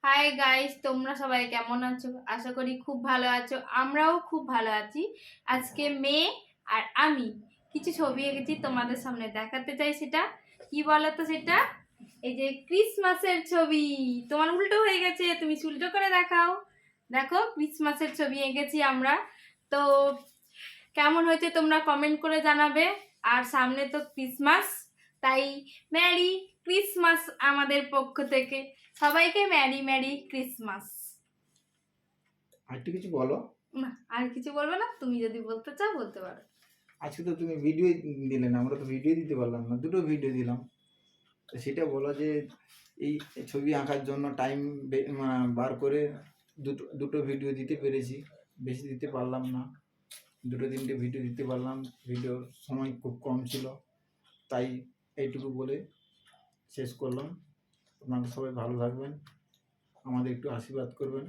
Hi guys, তোমরা সবাই কেমন আছো? আশা করি খুব ভালো আছো। আমরাও খুব ভালো আছি। আজকে মেয়ে আর আমি কিছু ছবি এঁকেছি, তোমাদের সামনে দেখাতে চাই। সেটা কি বলো তো? সেটা এই যে ক্রিসমাসের ছবি। তোমার উল্টো হয়ে গেছে, তুমি উল্টো করে দেখাও। দেখো, ক্রিসমাসের ছবি এঁকেছি আমরা। তো কেমন হয়েছে তোমরা কমেন্ট করে জানাবে। আর সামনে তো ক্রিসমাস, তাই ম্যারি ক্রিসমাস আমাদের পক্ষ থেকে। সবাইকে ম্যারি ম্যারি ক্রিসমাস। আর একটু কিছু বলো। না, আর কিছু বলবো না। তুমি যদি বলতে চাও বলতে পারো। আজকে তো তুমি ভিডিও দিলে না, আমরা তো ভিডিও দিতে পারলাম না, দুটো ভিডিও দিলাম। তো সেটা বলো যে এই ছবি আঁকার জন্য টাইম বার করে দুটো দুটো ভিডিও দিতে পেরেছি, বেশি দিতে পারলাম না। দুটো তিনটে ভিডিও দিতে পারলাম, ভিডিওর সময় খুব কম ছিল, তাই এইটুকু বলে শেষ করলাম। আপনারা সবাই ভালো থাকবেন, আমাদের একটু আশীর্বাদ করবেন।